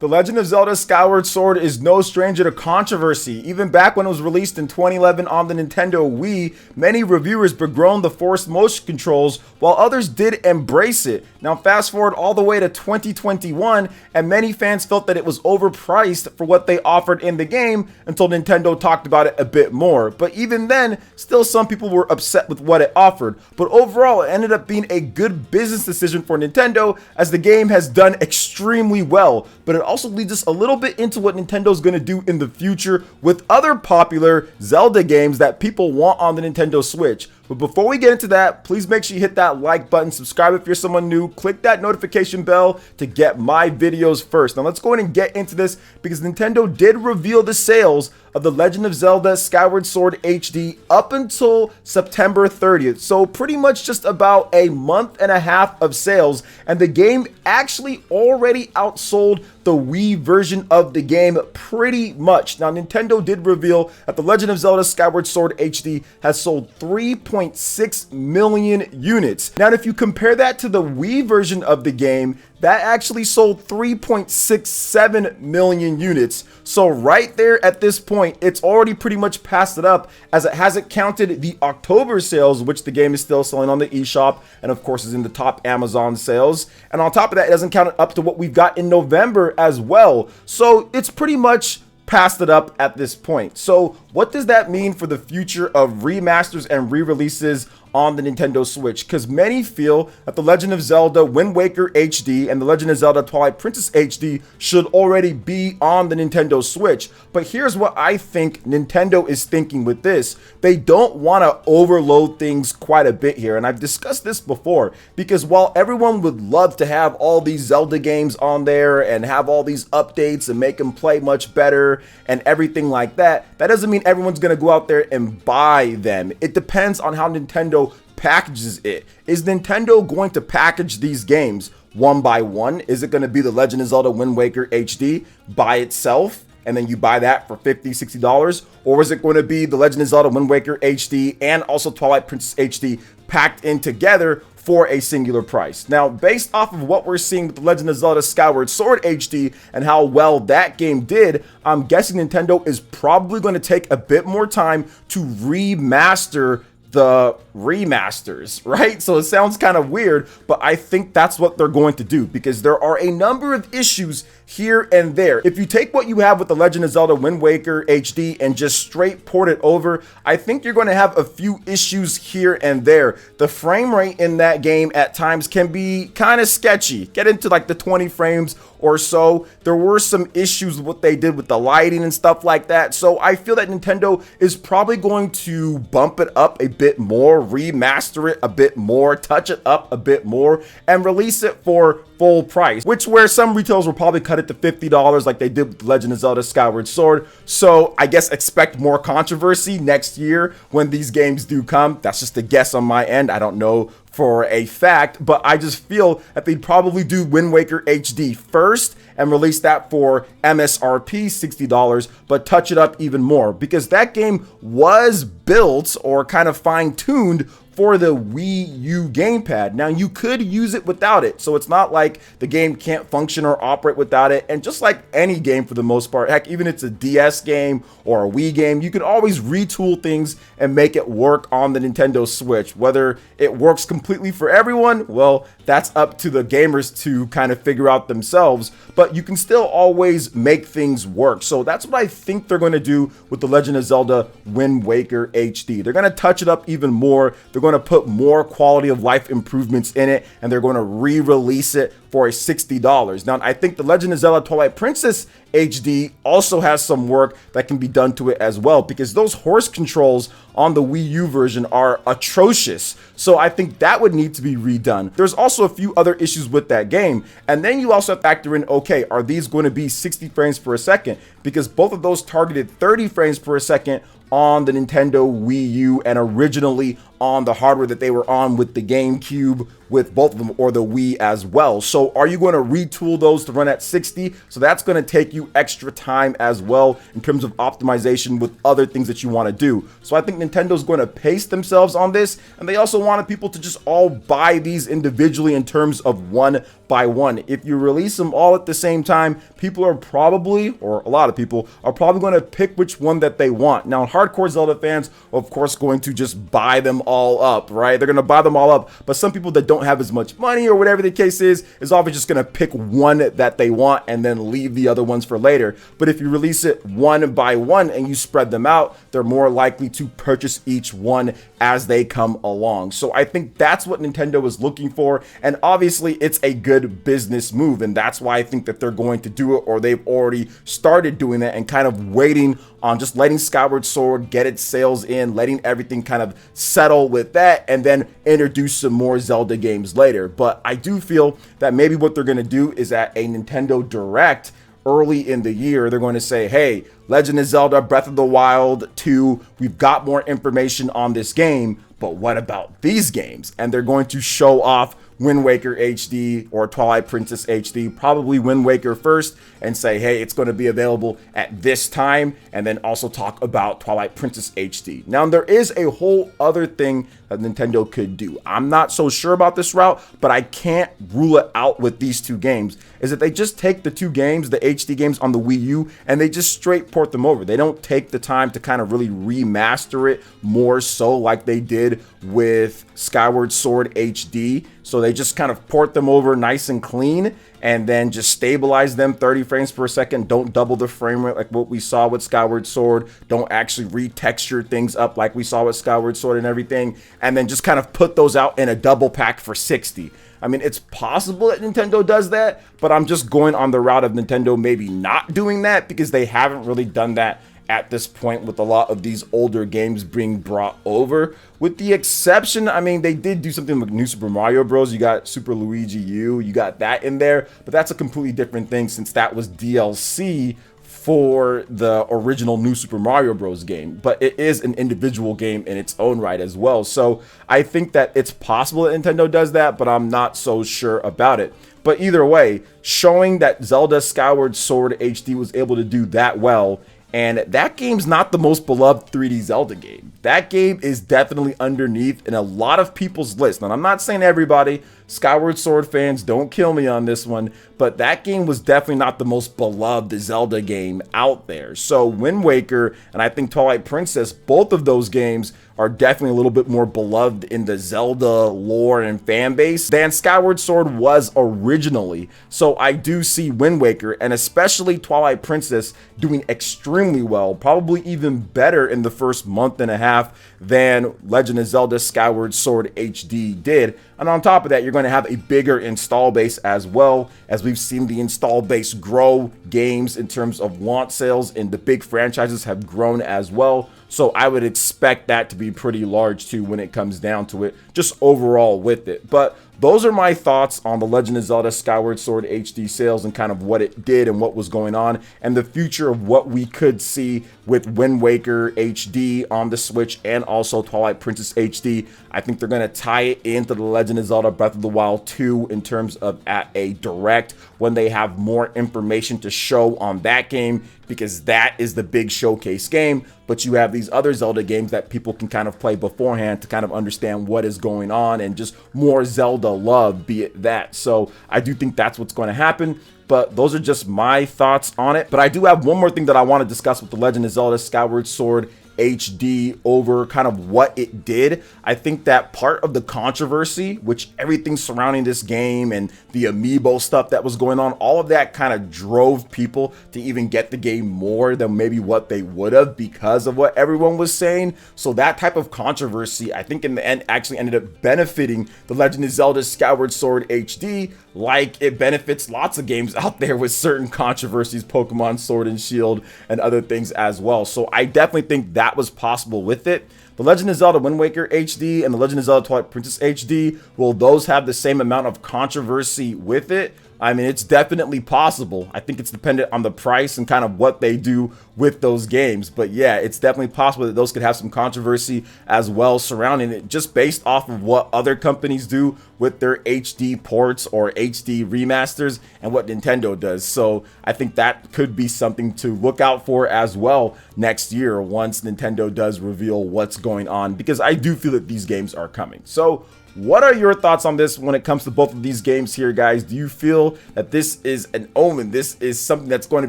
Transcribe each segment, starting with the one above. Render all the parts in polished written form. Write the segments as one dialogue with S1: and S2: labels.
S1: The Legend of Zelda Skyward Sword is no stranger to controversy. Even back when it was released in 2011 on the Nintendo Wii, many reviewers begroaned the forced motion controls, while others did embrace it. Now fast forward all the way to 2021, and many fans felt that it was overpriced for what they offered in the game until Nintendo talked about it a bit more. But even then, still some people were upset with what it offered. But overall, it ended up being a good business decision for Nintendo, as the game has done extremely well. But it also leads us a little bit into what Nintendo's going to do in the future with other popular Zelda games that people want on the Nintendo Switch. But before we get into that, please make sure you hit that like button, subscribe if you're someone new, click that notification bell to get my videos first. Now let's go ahead and get into this, because Nintendo did reveal the sales of The Legend of Zelda Skyward Sword HD up until September 30th. So pretty much just about a month and a half of sales, and the game actually already outsold the Wii version of the game pretty much. Now Nintendo did reveal that The Legend of Zelda Skyward Sword HD has sold 3.6 million units. Now if you compare that to the Wii version of the game, that actually sold 3.67 million units. So right there at this point, it's already pretty much passed it up, as it hasn't counted the October sales, which the game is still selling on the eShop and of course is in the top Amazon sales. And on top of that, it doesn't count it up to what we've got in November as well. So it's pretty much passed it up at this point. So what does that mean for the future of remasters and re-releases on the Nintendo Switch? Because many feel that The Legend of Zelda Wind Waker HD and The Legend of Zelda Twilight Princess HD should already be on the Nintendo Switch. But here's what I think Nintendo is thinking with this. They don't want to overload things quite a bit here, and I've discussed this before, because while everyone would love to have all these Zelda games on there and have all these updates and make them play much better and everything like that, that doesn't mean everyone's going to go out there and buy them. It depends on how Nintendo packages it. Is Nintendo going to package these games one by one? Is it going to be The Legend of Zelda Wind Waker HD by itself, and then you buy that for $50, $60? Or is it going to be The Legend of Zelda Wind Waker HD and also Twilight Princess HD packed in together for a singular price? Now, based off of what we're seeing with The Legend of Zelda Skyward Sword HD and how well that game did, I'm guessing Nintendo is probably going to take a bit more time to remaster the remasters, right? So it sounds kind of weird, but I think that's what they're going to do, because there are a number of issues here and there. If you take what you have with The Legend of Zelda Wind Waker HD and just straight port it over, I think you're going to have a few issues here and there. The frame rate in that game at times can be kind of sketchy, get into like the 20 frames or so. There were some issues with what they did with the lighting and stuff like that. So I feel that Nintendo is probably going to bump it up a bit more, remaster it a bit more, touch it up a bit more, and release it for full price, which where some retailers will probably cut it to $50 like they did with Legend of Zelda Skyward Sword. So I guess expect more controversy next year when these games do come. That's just a guess on my end. I don't know for a fact, but I just feel that they'd probably do Wind Waker HD first and release that for MSRP $60, but touch it up even more, because that game was built or kind of fine-tuned for the Wii U gamepad. Now you could use it without it, so it's not like the game can't function or operate without it. And just like any game for the most part, heck, even if it's a DS game or a Wii game, you can always retool things and make it work on the Nintendo Switch. Whether it works completely for everyone, well, that's up to the gamers to kind of figure out themselves, but you can still always make things work. So that's what I think they're going to do with The Legend of Zelda Wind Waker HD. They're going to touch it up even more. They're going to put more quality of life improvements in it, and they're going to re-release it for a $60. Now, I think The Legend of Zelda Twilight Princess HD also has some work that can be done to it as well, because those horse controls on the Wii U version are atrocious. So I think that would need to be redone. There's also a few other issues with that game. And then you also have to factor in, okay, are these going to be 60 frames per second? Because both of those targeted 30 frames per second on the Nintendo Wii U and originally on the hardware that they were on with the GameCube, with both of them, or the Wii as well. So So are you going to retool those to run at 60? So that's going to take you extra time as well in terms of optimization with other things that you want to do. So I think Nintendo's going to pace themselves on this, and they also wanted people to just all buy these individually in terms of one by one. If you release them all at the same time, people are probably, or a lot of people, are probably going to pick which one that they want. Now, hardcore Zelda fans are, of course, going to just buy them all up, right? They're going to buy them all up, but some people that don't have as much money or whatever the case is obviously just going to pick one that they want and then leave the other ones for later. But if you release it one by one and you spread them out, they're more likely to purchase each one as they come along. So I think that's what Nintendo is looking for, and obviously it's a good business move, and that's why I think that they're going to do it, or they've already started doing that and kind of waiting on just letting Skyward Sword get its sales in, letting everything kind of settle with that, and then introduce some more Zelda games later. But I do feel that maybe what they're going to do is at a Nintendo Direct early in the year, they're going to say, hey, Legend of Zelda Breath of the Wild 2, we've got more information on this game, but what about these games? And they're going to show off Wind Waker HD or Twilight Princess HD, probably Wind Waker first, and say, hey, it's going to be available at this time, and then also talk about Twilight Princess HD. Now, there is a whole other thing that Nintendo could do. I'm not so sure about this route, but I can't rule it out with these two games, is that they just take the two games, the HD games on the Wii U, and they just straight port them over. They don't take the time to kind of really remaster it more so like they did with Skyward Sword HD. So they just kind of port them over nice and clean, and then just stabilize them 30 frames per second. Don't double the frame rate like what we saw with Skyward Sword. Don't actually retexture things up like we saw with Skyward Sword and everything. And then just kind of put those out in a double pack for 60. I mean, it's possible that Nintendo does that, but I'm just going on the route of Nintendo maybe not doing that, because they haven't really done that at this point with a lot of these older games being brought over. With the exception, I mean, they did do something with New Super Mario Bros. You got Super Luigi U, you got that in there, but that's a completely different thing since that was DLC for the original New Super Mario Bros. Game, but it is an individual game in its own right as well. So I think that it's possible that Nintendo does that, but I'm not so sure about it. But either way, showing that Zelda Skyward Sword HD was able to do that well, and that game's not the most beloved 3D Zelda game. That game is definitely underneath in a lot of people's list. And I'm not saying everybody, Skyward Sword fans, don't kill me on this one, but that game was definitely not the most beloved Zelda game out there. So Wind Waker and I think Twilight Princess, both of those games are definitely a little bit more beloved in the Zelda lore and fan base than Skyward Sword was originally. So I do see Wind Waker and especially Twilight Princess doing extremely well, probably even better in the first month and a half than Legend of Zelda Skyward Sword HD did. And on top of that, you're going to have a bigger install base as well, as we've seen the install base grow. Games in terms of launch sales and the big franchises have grown as well. So I would expect that to be pretty large too when it comes down to it, just overall with it. But those are my thoughts on the Legend of Zelda Skyward Sword HD sales and kind of what it did and what was going on, and the future of what we could see with Wind Waker HD on the Switch and also Twilight Princess HD. I think they're going to tie it into the Legend of Zelda Breath of the Wild 2 in terms of at a direct when they have more information to show on that game, because that is the big showcase game. But you have these other Zelda games that people can kind of play beforehand to kind of understand what is going on and just more Zelda love, be it that. So I do think that's what's going to happen. But those are just my thoughts on it. But I do have one more thing that I want to discuss with the Legend of Zelda Skyward Sword HD over kind of what it did. I think that part of the controversy, which everything surrounding this game and the amiibo stuff that was going on, all of that kind of drove people to even get the game more than maybe what they would have because of what everyone was saying. So that type of controversy, I think in the end actually ended up benefiting the Legend of Zelda Skyward Sword HD, like it benefits lots of games out there with certain controversies, Pokemon Sword and Shield and other things as well. So I definitely think that was possible with it. The Legend of Zelda Wind Waker HD and the Legend of Zelda Twilight Princess HD, will those have the same amount of controversy with it? I mean, it's definitely possible. I think it's dependent on the price and kind of what they do with those games. But yeah, it's definitely possible that those could have some controversy as well surrounding it, just based off of what other companies do with their HD ports or HD remasters and what Nintendo does. So I think that could be something to look out for as well next year once Nintendo does reveal what's going on, because I do feel that these games are coming. So what are your thoughts on this when it comes to both of these games here, guys? Do you feel that this is an omen? This is something that's going to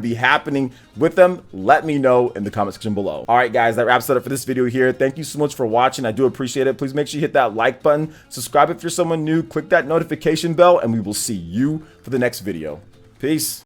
S1: be happening with them? Let me know in the comment section below. All right, guys, that wraps it up for this video here. Thank you so much for watching. I do appreciate it. Please make sure you hit that like button, subscribe if you're someone new, click that notification bell, and we will see you for the next video. Peace.